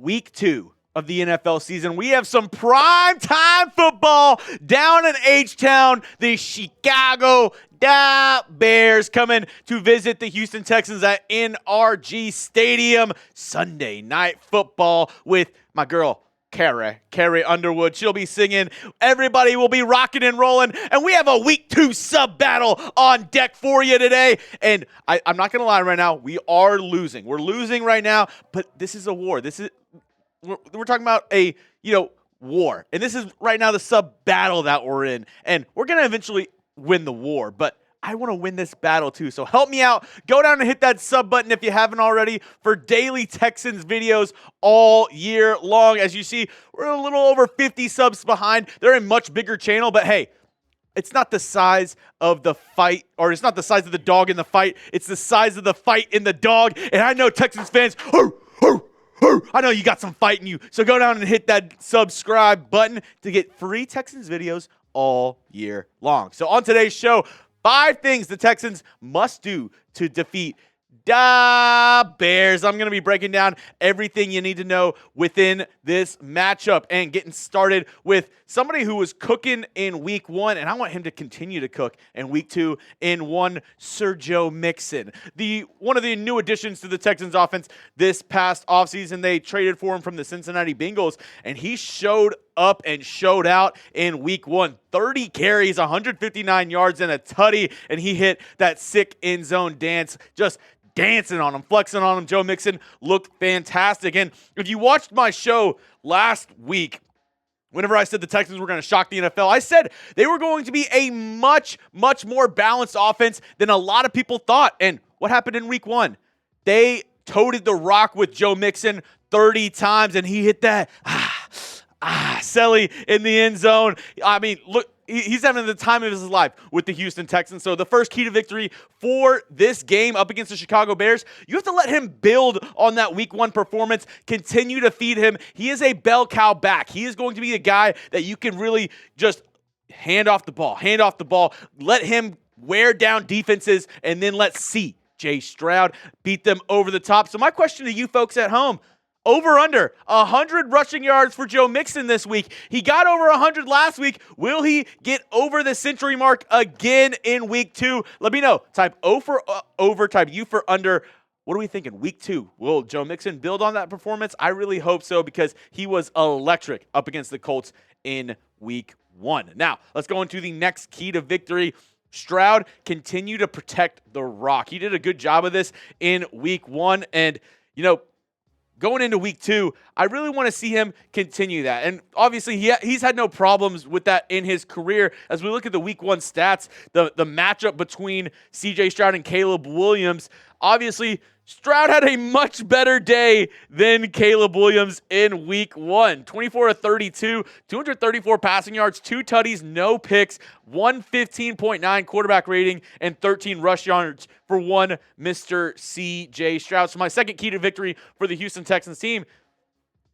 week 2 of the NFL season. We have some primetime football down in H-Town. The Chicago Bears coming to visit the Houston Texans at NRG Stadium. Sunday night football with my girl, Carrie Underwood. She'll be singing. Everybody will be rocking and rolling. And we have a week 2 sub battle on deck for you today. And I'm not going to lie right now. We are losing. We're losing right now. But this is a war. We're talking about a, war. And this is right now the sub battle that we're in. And we're going to eventually win the war. But I want to win this battle too. So help me out. Go down and hit that sub button if you haven't already for daily Texans videos all year long. As you see, we're a little over 50 subs behind. They're a much bigger channel, but hey, it's not the size of the fight, or it's not the size of the dog in the fight. It's the size of the fight in the dog. And I know Texans fans, I know you got some fight in you. So go down and hit that subscribe button to get free Texans videos all year long. So on today's show, 5 things the Texans must do to defeat the Bears. I'm going to be breaking down everything you need to know within this matchup and getting started with somebody who was cooking in week 1, and I want him to continue to cook in week 2 in one Sir Joe Mixon. One of the new additions to the Texans offense this past offseason. They traded for him from the Cincinnati Bengals, and he showed up and showed out in week 1. 30 carries, 159 yards, and a tutty, and he hit that sick end zone dance, just dancing on him, flexing on him. Joe Mixon looked fantastic. And if you watched my show last week, whenever I said the Texans were going to shock the NFL, I said they were going to be a much, much more balanced offense than a lot of people thought. And what happened in week 1? They toted the rock with Joe Mixon 30 times, and he hit that Selly in the end zone. I mean, look, he's having the time of his life with the Houston Texans. So the first key to victory for this game up against the Chicago Bears, you have to let him build on that week 1 performance, continue to feed him. He is a bell cow back. He is going to be a guy that you can really just hand off the ball, let him wear down defenses, and then let's see Stroud beat them over the top. So my question to you folks at home, over under 100 rushing yards for Joe Mixon this week. He got over 100 last week. Will he get over the century mark again in week 2? Let me know. Type O for over, type U for under. What are we thinking? Week 2. Will Joe Mixon build on that performance? I really hope so, because he was electric up against the Colts in week 1. Now, let's go into the next key to victory. Stroud, continue to protect the rock. He did a good job of this in week 1. And, going into week 2, I really want to see him continue that. And obviously, he's had no problems with that in his career. As we look at the week 1 stats, the matchup between C.J. Stroud and Caleb Williams, obviously, Stroud had a much better day than Caleb Williams in week 1. 24 of 32, 234 passing yards, 2 tutties, no picks, 115.9 quarterback rating, and 13 rush yards for one Mr. C.J. Stroud. So my second key to victory for the Houston Texans team,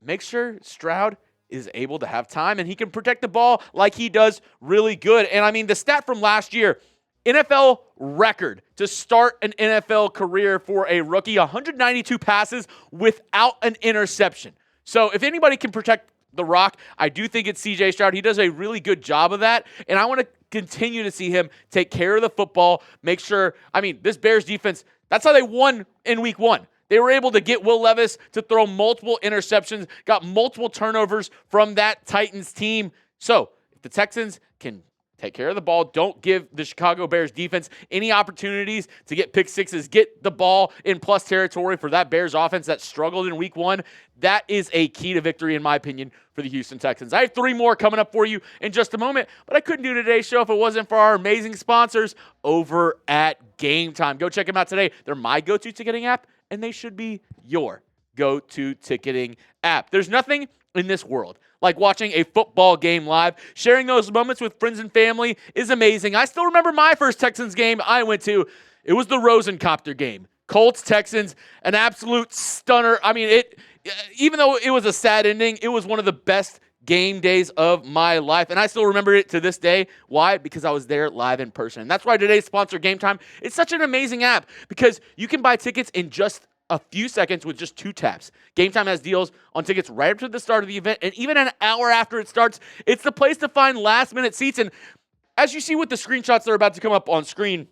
make sure Stroud is able to have time and he can protect the ball like he does really good. And I mean, the stat from last year, NFL record to start an NFL career for a rookie, 192 passes without an interception. So if anybody can protect the rock, I do think it's C.J. Stroud. He does a really good job of that, and I want to continue to see him take care of the football, make sure, this Bears defense, that's how they won in week 1. They were able to get Will Levis to throw multiple interceptions, got multiple turnovers from that Titans team. So if the Texans can take care of the ball, don't give the Chicago Bears defense any opportunities to get pick sixes, get the ball in plus territory for that Bears offense that struggled in week 1. That is a key to victory, in my opinion, for the Houston Texans. I have 3 more coming up for you in just a moment, but I couldn't do today's show if it wasn't for our amazing sponsors over at Game Time. Go check them out today. They're my go-to ticketing app, and they should be your go-to ticketing app. There's nothing in this world like watching a football game live. Sharing those moments with friends and family is amazing. I still remember my first Texans game I went to. It was the Rosencopter game. Colts, Texans, an absolute stunner. Even though it was a sad ending, it was one of the best game days of my life, and I still remember it to this day. Why? Because I was there live in person. And that's why today's sponsor, Game Time, it's such an amazing app because you can buy tickets in just a few seconds with just 2 taps. Game Time has deals on tickets right up to the start of the event, and even an hour after it starts. It's the place to find last-minute seats. And as you see with the screenshots that are about to come up on screen,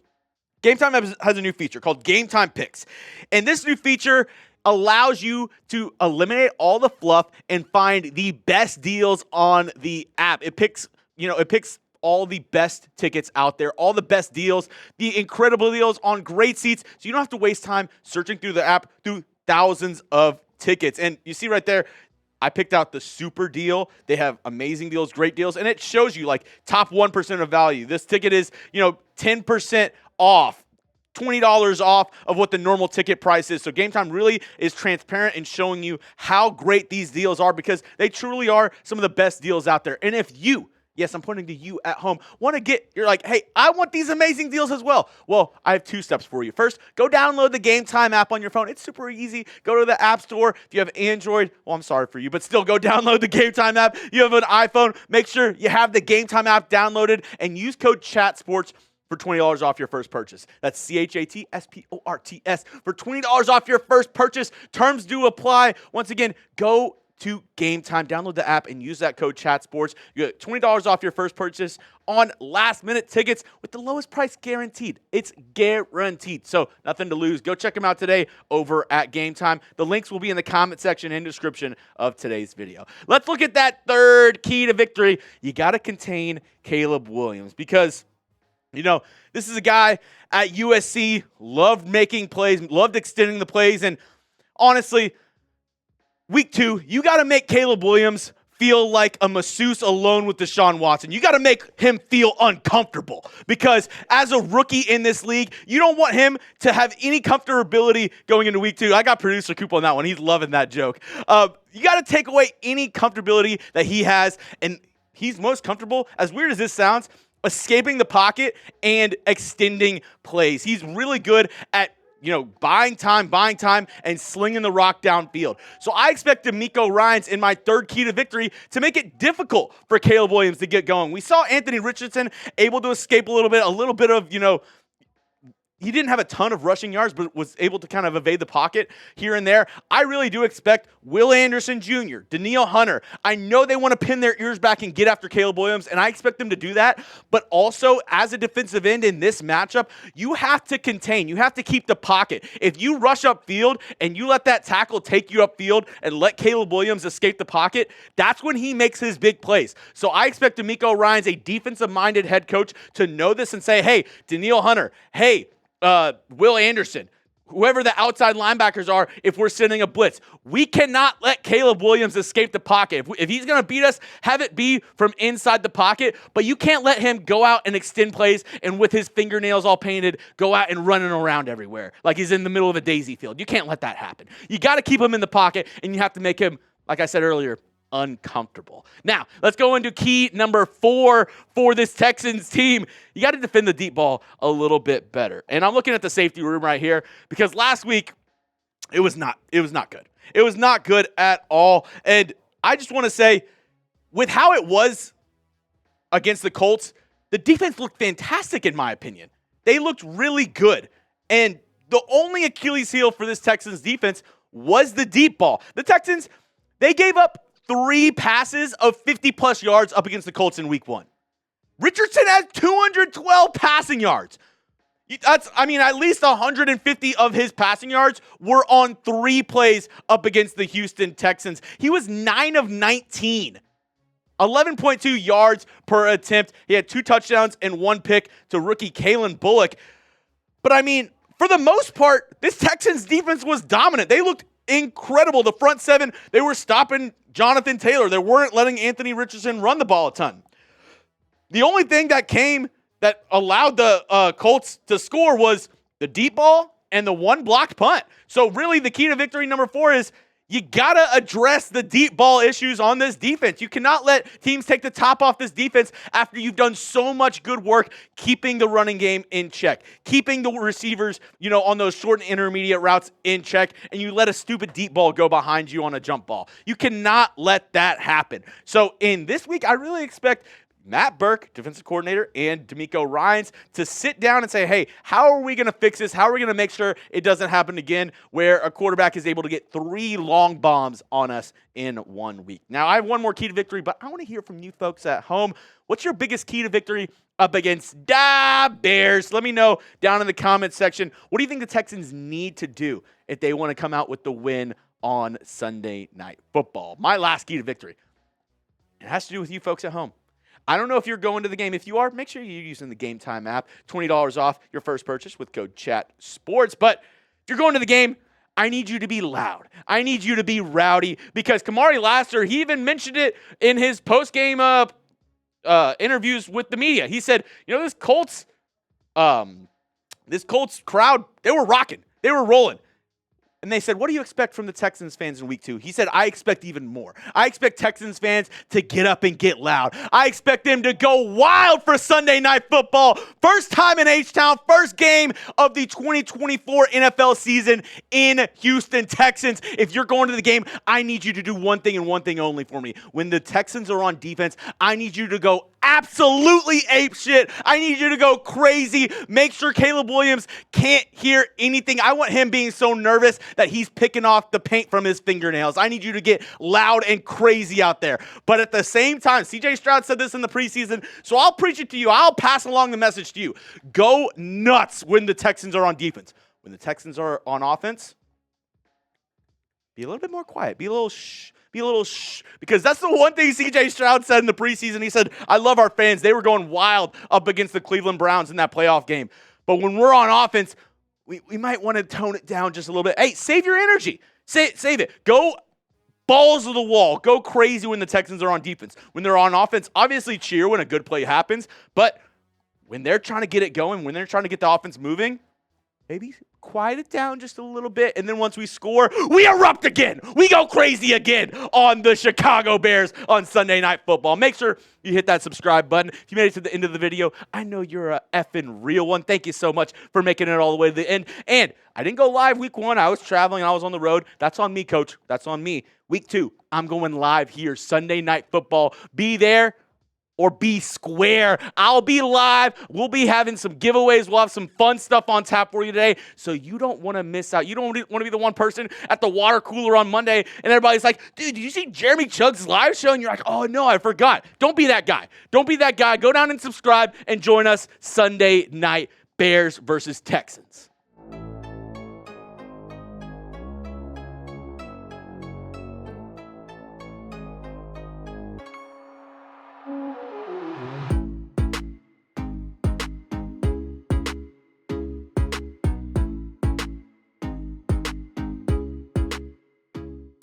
Game Time has a new feature called Game Time Picks. And this new feature allows you to eliminate all the fluff and find the best deals on the app. It picks all the best tickets out there, all the best deals, the incredible deals on great seats, so you don't have to waste time searching through the app through thousands of tickets. And you see right there, I picked out the super deal. They have amazing deals, great deals, and it shows you like top 1% of value. This ticket is, 10% off, $20 off of what the normal ticket price is. So Game Time really is transparent in showing you how great these deals are, because they truly are some of the best deals out there. And if you, yes, I'm pointing to you at home, you're like, hey, I want these amazing deals as well. Well, I have 2 steps for you. First, go download the Game Time app on your phone. It's super easy. Go to the App Store. If you have Android, well, I'm sorry for you, but still go download the Game Time app. You have an iPhone, make sure you have the Game Time app downloaded and use code CHATSPORTS for $20 off your first purchase. That's CHATSPORTS for $20 off your first purchase. Terms do apply. Once again, go to Game Time, download the app, and use that code CHATSPORTS. You get $20 off your first purchase on last-minute tickets with the lowest price guaranteed. It's guaranteed, so nothing to lose. Go check them out today over at Game Time. The links will be in the comment section and description of today's video. Let's look at that third key to victory. You got to contain Caleb Williams, because this is a guy at USC, loved making plays, loved extending the plays, and honestly, week 2, you got to make Caleb Williams feel like a masseuse alone with Deshaun Watson. You got to make him feel uncomfortable, because as a rookie in this league, you don't want him to have any comfortability going into week 2. I got producer Coop on that one. He's loving that joke. You got to take away any comfortability that he has, and he's most comfortable, as weird as this sounds, escaping the pocket and extending plays. He's really good at buying time, and slinging the rock downfield. So I expect DeMeco Ryans in my third key to victory to make it difficult for Caleb Williams to get going. We saw Anthony Richardson able to escape a little bit of, he didn't have a ton of rushing yards, but was able to kind of evade the pocket here and there. I really do expect Will Anderson Jr., Danielle Hunter. I know they want to pin their ears back and get after Caleb Williams, and I expect them to do that. But also, as a defensive end in this matchup, you have to contain. You have to keep the pocket. If you rush upfield and you let that tackle take you upfield and let Caleb Williams escape the pocket, that's when he makes his big plays. So I expect DeMeco Ryans, a defensive-minded head coach, to know this and say, hey, Danielle Hunter, hey, Will Anderson, whoever the outside linebackers are, if we're sending a blitz, we cannot let Caleb Williams escape the pocket. If he's going to beat us, have it be from inside the pocket, but you can't let him go out and extend plays and with his fingernails all painted, go out and running around everywhere like he's in the middle of a daisy field. You can't let that happen. You got to keep him in the pocket, and you have to make him, like I said earlier, uncomfortable. Now, let's go into key number 4 for this Texans team. You got to defend the deep ball a little bit better. And I'm looking at the safety room right here, because last week it was not good. It was not good at all. And I just want to say, with how it was against the Colts, the defense looked fantastic in my opinion. They looked really good. And the only Achilles heel for this Texans defense was the deep ball. The Texans, they gave up 3 passes of 50-plus yards up against the Colts in week 1. Richardson has 212 passing yards. At least 150 of his passing yards were on 3 plays up against the Houston Texans. He was 9 of 19. 11.2 yards per attempt. He had 2 touchdowns and 1 pick to rookie Kalen Bullock. But for the most part, this Texans defense was dominant. They looked incredible. The front 7, they were stopping Jonathan Taylor. They weren't letting Anthony Richardson run the ball a ton. The only thing that allowed the Colts to score was the deep ball and the 1 blocked punt. So really the key to victory number 4 is you got to address the deep ball issues on this defense. You cannot let teams take the top off this defense after you've done so much good work keeping the running game in check, keeping the receivers, on those short and intermediate routes in check, and you let a stupid deep ball go behind you on a jump ball. You cannot let that happen. So in this week, I really expect Matt Burke, defensive coordinator, and D'Amico Ryans to sit down and say, hey, how are we going to fix this? How are we going to make sure it doesn't happen again where a quarterback is able to get 3 long bombs on us in 1 week? Now, I have one more key to victory, but I want to hear from you folks at home. What's your biggest key to victory up against the Bears? Let me know down in the comments section. What do you think the Texans need to do if they want to come out with the win on Sunday Night Football? My last key to victory, it has to do with you folks at home. I don't know if you're going to the game. If you are, make sure you're using the Game Time app. $20 off your first purchase with code CHATSPORTS. But if you're going to the game, I need you to be loud. I need you to be rowdy because Kamari Lassiter, he even mentioned it in his post-game interviews with the media. He said, this Colts crowd, they were rocking. They were rolling. And they said, what do you expect from the Texans fans in week 2? He said, I expect even more. I expect Texans fans to get up and get loud. I expect them to go wild for Sunday Night Football. First time in H-Town, first game of the 2024 NFL season in Houston, Texans. If you're going to the game, I need you to do one thing and one thing only for me. When the Texans are on defense, I need you to go absolutely apeshit. I need you to go crazy. Make sure Caleb Williams can't hear anything. I want him being so nervous that he's picking off the paint from his fingernails. I need you to get loud and crazy out there. But at the same time, CJ Stroud said this in the preseason, so I'll preach it to you. I'll pass along the message to you. Go nuts when the Texans are on defense. When the Texans are on offense, be a little bit more quiet. Be a little shh. Be a little shh. Because that's the one thing CJ Stroud said in the preseason. He said, I love our fans. They were going wild up against the Cleveland Browns in that playoff game. But when we're on offense, we might want to tone it down just a little bit. Hey, save your energy. Save it. Go balls to the wall. Go crazy when the Texans are on defense. When they're on offense, obviously cheer when a good play happens. But when they're trying to get it going, when they're trying to get the offense moving, maybe quiet it down just a little bit. And then once we score, we erupt again. We go crazy again on the Chicago Bears on Sunday Night Football. Make sure you hit that subscribe button. If you made it to the end of the video, I know you're a effing real one. Thank you so much for making it all the way to the end. And I didn't go live week 1. I was traveling. I was on the road. That's on me, coach. That's on me. Week 2, I'm going live here. Sunday Night Football. Be there or be square. I'll be live. We'll be having some giveaways. We'll have some fun stuff on tap for you today. So you don't want to miss out. You don't want to be the one person at the water cooler on Monday and everybody's like, dude, did you see Jeremy Chuggs' live show? And you're like, oh, no, I forgot. Don't be that guy. Don't be that guy. Go down and subscribe and join us Sunday night, Bears versus Texans.